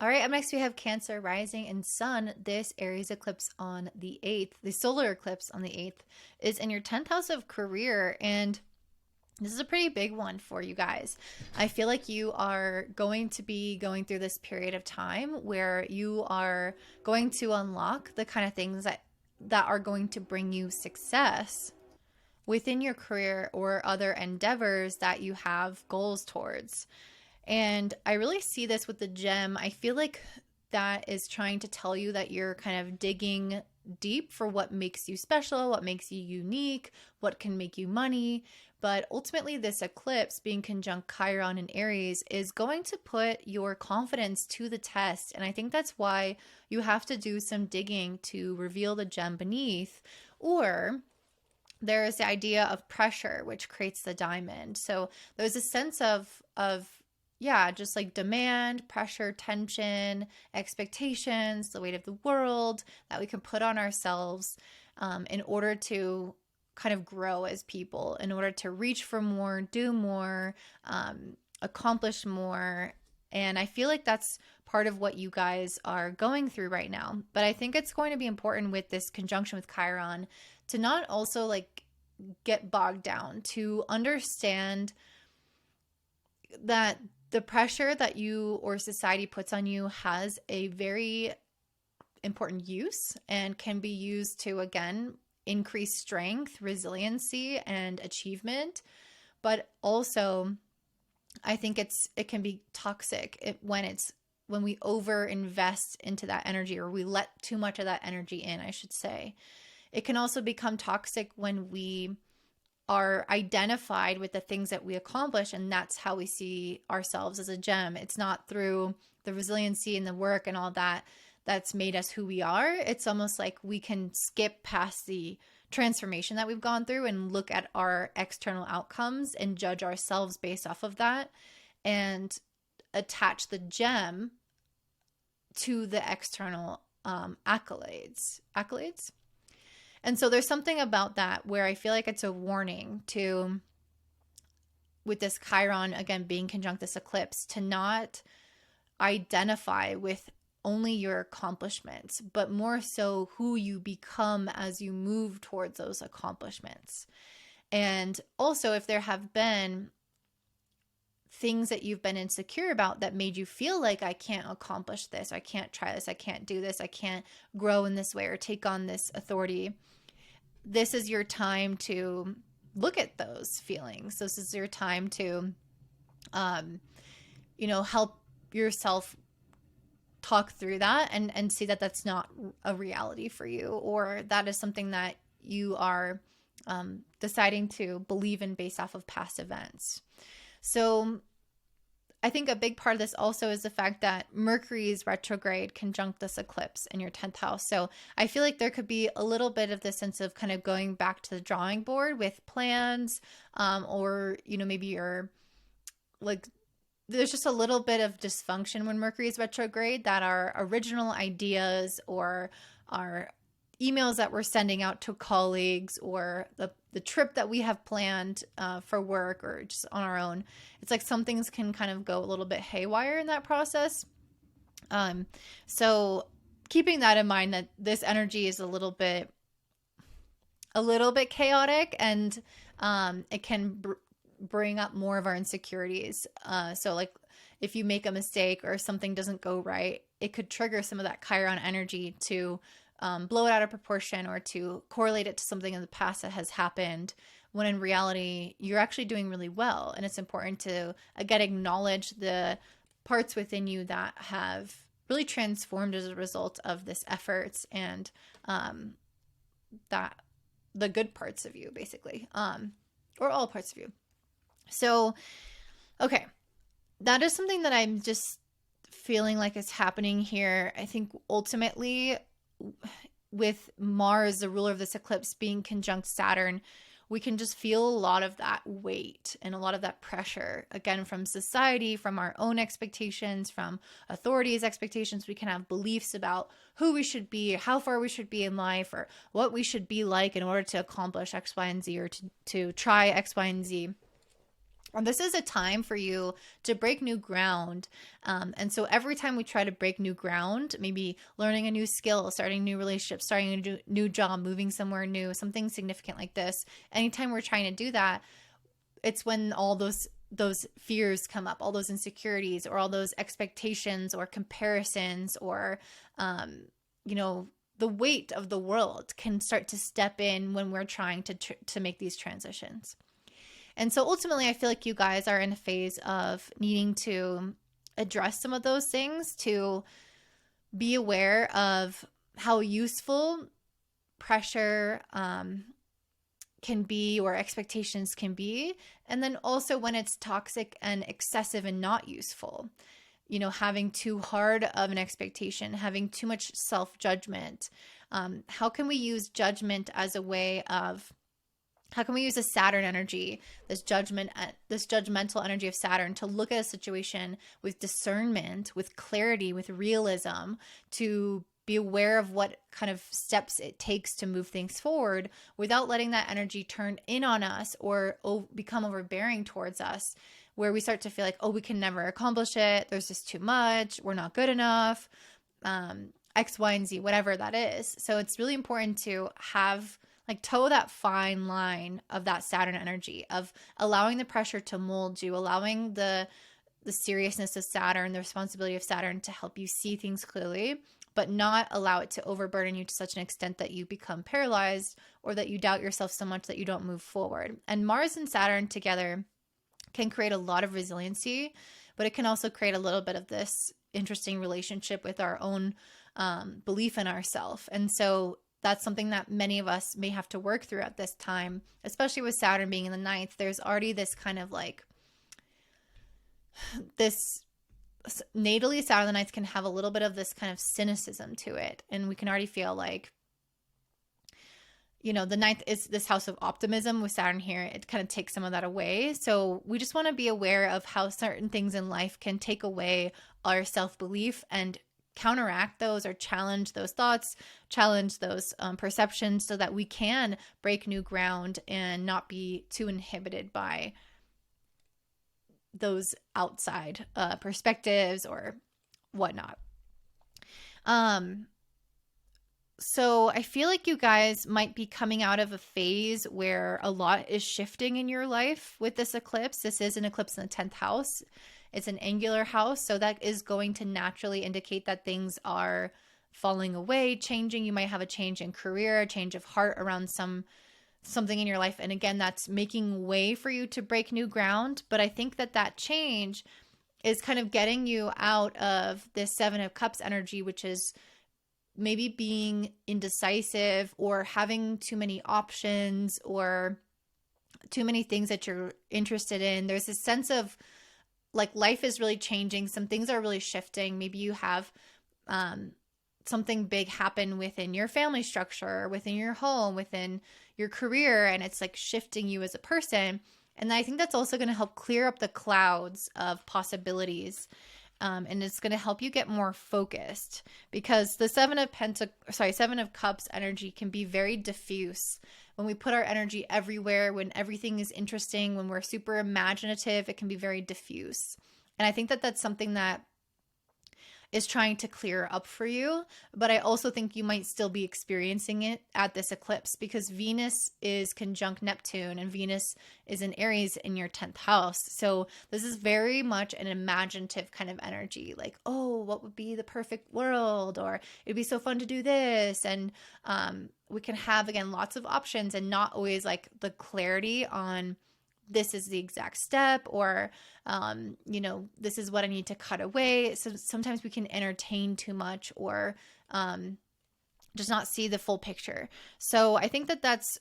All right, up next we have Cancer rising and sun. This Aries eclipse on the 8th, the solar eclipse on the 8th, is in your 10th house of career. And this is a pretty big one for you guys. I feel like you are going to be going through this period of time where you are going to unlock the kind of things that are going to bring you success within your career or other endeavors that you have goals towards. And I really see this with the gem. I feel like that is trying to tell you that you're kind of digging deep for what makes you special, what makes you unique, what can make you money. But ultimately, this eclipse being conjunct Chiron in Aries is going to put your confidence to the test. And I think that's why you have to do some digging to reveal the gem beneath. Or there is the idea of pressure, which creates the diamond. So there's a sense of yeah, just like demand, pressure, tension, expectations, the weight of the world that we can put on ourselves in order to kind of grow as people, in order to reach for more, do more, accomplish more. And I feel like that's part of what you guys are going through right now. But I think it's going to be important with this conjunction with Chiron to not also like get bogged down, to understand that the pressure that you or society puts on you has a very important use and can be used to, again, increase strength, resiliency, and achievement. But also, I think it can be toxic when we over invest into that energy, or we let too much of that energy in, I should say. It can also become toxic when we are identified with the things that we accomplish, and that's how we see ourselves as a gem. It's not through the resiliency and the work and all that that's made us who we are. It's almost like we can skip past the transformation that we've gone through and look at our external outcomes and judge ourselves based off of that, and attach the gem to the external accolades. And so there's something about that where I feel like it's a warning to, with this Chiron, again, being conjunct this eclipse, to not identify with only your accomplishments, but more so who you become as you move towards those accomplishments. And also, if there have been things that you've been insecure about that made you feel like, I can't accomplish this, I can't try this, I can't do this, I can't grow in this way or take on this authority, this is your time to look at those feelings. This is your time to, help yourself talk through that and see that that's not a reality for you, or that is something that you are deciding to believe in based off of past events. So I think a big part of this also is the fact that Mercury's retrograde conjunct this eclipse in your 10th house. So I feel like there could be a little bit of this sense of kind of going back to the drawing board with plans, or, maybe you're like, there's just a little bit of dysfunction when Mercury is retrograde, that our original ideas or our emails that we're sending out to colleagues, or the trip that we have planned for work or just on our own, it's like some things can kind of go a little bit haywire in that process. So keeping that in mind, that this energy is a little bit chaotic, and it can bring up more of our insecurities. So like if you make a mistake or something doesn't go right, it could trigger some of that Chiron energy to blow it out of proportion, or to correlate it to something in the past that has happened, when in reality, you're actually doing really well. And it's important to, again, acknowledge the parts within you that have really transformed as a result of this efforts, and that the good parts of you, basically, or all parts of you. So, okay, that is something that I'm just feeling like is happening here. I think ultimately, with Mars, the ruler of this eclipse, being conjunct Saturn, we can just feel a lot of that weight and a lot of that pressure, again, from society, from our own expectations, from authorities' expectations. We can have beliefs about who we should be, how far we should be in life, or what we should be like in order to accomplish X, Y, and Z, or to try X, Y, and Z. This is a time for you to break new ground. And so every time we try to break new ground, maybe learning a new skill, starting a new relationship, starting a new job, moving somewhere new, something significant like this, anytime we're trying to do that, it's when all those fears come up, all those insecurities or all those expectations or comparisons or, the weight of the world can start to step in when we're trying to make these transitions. And so ultimately, I feel like you guys are in a phase of needing to address some of those things, to be aware of how useful pressure can be or expectations can be. And then also when it's toxic and excessive and not useful. Having too hard of an expectation, having too much self-judgment. How can we use judgment as a way of, how can we use the Saturn energy, this judgmental energy of Saturn, to look at a situation with discernment, with clarity, with realism, to be aware of what kind of steps it takes to move things forward without letting that energy turn in on us or become overbearing towards us, where we start to feel like, oh, we can never accomplish it. There's just too much. We're not good enough. X, Y, and Z, whatever that is. So it's really important to have toe that fine line of that Saturn energy, of allowing the pressure to mold you, allowing the seriousness of Saturn, the responsibility of Saturn to help you see things clearly, but not allow it to overburden you to such an extent that you become paralyzed or that you doubt yourself so much that you don't move forward. And Mars and Saturn together can create a lot of resiliency, but it can also create a little bit of this interesting relationship with our own belief in ourselves. And so that's something that many of us may have to work through at this time, especially with Saturn being in the ninth. There's already this kind of this natally Saturn in the ninth can have a little bit of this kind of cynicism to it. And we can already feel the ninth is this house of optimism with Saturn here. It kind of takes some of that away. So we just want to be aware of how certain things in life can take away our self-belief and counteract those or challenge those thoughts, challenge those perceptions, so that we can break new ground and not be too inhibited by those outside perspectives or whatnot. So I feel like you guys might be coming out of a phase where a lot is shifting in your life with this eclipse. This is an eclipse in the 10th house. It's an angular house, so that is going to naturally indicate that things are falling away, changing. You might have a change in career, a change of heart around something in your life. And again, that's making way for you to break new ground. But I think that change is kind of getting you out of this 7 of Cups energy, which is maybe being indecisive or having too many options or too many things that you're interested in. There's a sense of life is really changing. Some things are really shifting. Maybe you have something big happen within your family structure, within your home, within your career, and it's shifting you as a person. And I think that's also going to help clear up the clouds of possibilities. And it's going to help you get more focused, because the 7 of Cups energy can be very diffuse. When we put our energy everywhere, when everything is interesting, when we're super imaginative, it can be very diffuse. And I think that's something that is trying to clear up for you. But I also think you might still be experiencing it at this eclipse, because Venus is conjunct Neptune and Venus is in Aries in your 10th house. So this is very much an imaginative kind of energy, oh, what would be the perfect world? Or it'd be so fun to do this. And we can have, again, lots of options and not always the clarity on this is the exact step, or, this is what I need to cut away. So sometimes we can entertain too much or just not see the full picture. So I think that's,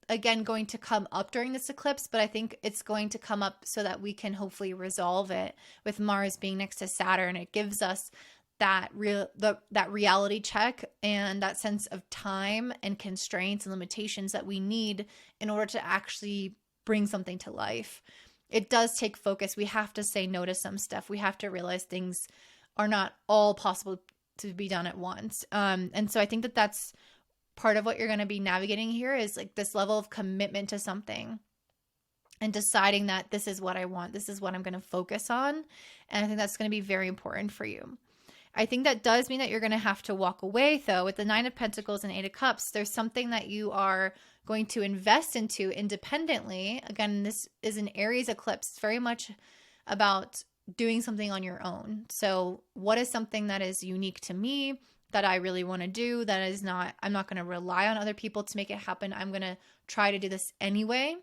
again, going to come up during this eclipse, but I think it's going to come up so that we can hopefully resolve it. With Mars being next to Saturn, it gives us that reality check and that sense of time and constraints and limitations that we need in order to actually bring something to life. It does take focus. We have to say no to some stuff. We have to realize things are not all possible to be done at once. And so I think that's part of what you're going to be navigating here, is this level of commitment to something. and deciding that this is what I want. This is what I'm going to focus on. And I think that's going to be very important for you. I think that does mean that you're going to have to walk away, though. With the Nine of Pentacles and Eight of Cups, there's something that you are going to invest into independently. Again, this is an Aries eclipse. It's very much about doing something on your own. So what is something that is unique to me that I really want to do, that is not, I'm not going to rely on other people to make it happen. I'm going to try to do this anyway,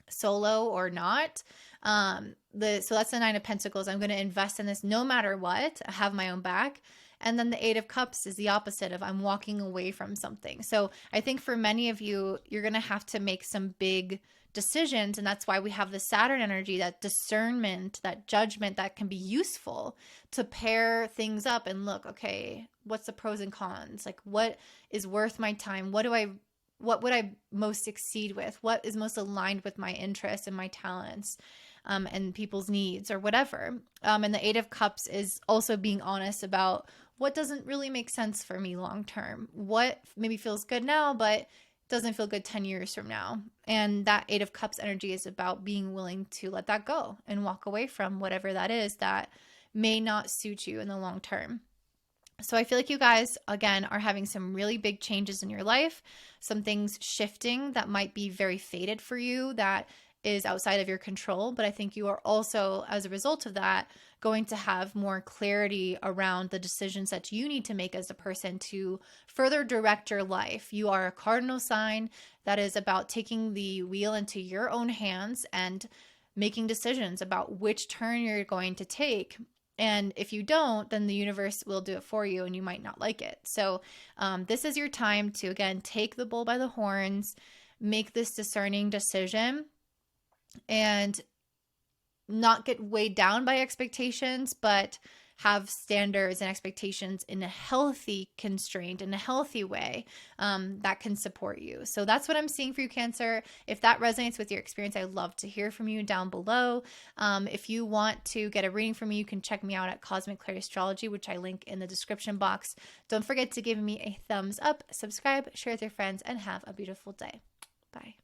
solo or not. So that's the Nine of Pentacles. I'm going to invest in this no matter what. I have my own back. And then the Eight of Cups is the opposite of I'm walking away from something. So I think for many of you, you're going to have to make some big decisions. And that's why we have the Saturn energy, that discernment, that judgment that can be useful to pair things up and look, okay, what's the pros and cons? Like, what is worth my time? What would I most succeed with? What is most aligned with my interests and my talents, and people's needs or whatever? And the Eight of Cups is also being honest about what doesn't really make sense for me long term. What maybe feels good now, but doesn't feel good 10 years from now. And that Eight of Cups energy is about being willing to let that go and walk away from whatever that is that may not suit you in the long term. So I feel like you guys, again, are having some really big changes in your life, some things shifting that might be very fated for you, that is outside of your control. But I think you are also, as a result of that, going to have more clarity around the decisions that you need to make as a person to further direct your life. You are a cardinal sign. That is about taking the wheel into your own hands and making decisions about which turn you're going to take. And if you don't, then the universe will do it for you and you might not like it. So this is your time to, again, take the bull by the horns, make this discerning decision, and not get weighed down by expectations, but have standards and expectations in a healthy constraint, in a healthy way, that can support you. So that's what I'm seeing for you, Cancer. If that resonates with your experience, I'd love to hear from you down below. If you want to get a reading from me, you can check me out at Cosmic Clarity Astrology, which I link in the description box. Don't forget to give me a thumbs up, subscribe, share with your friends, and have a beautiful day. Bye.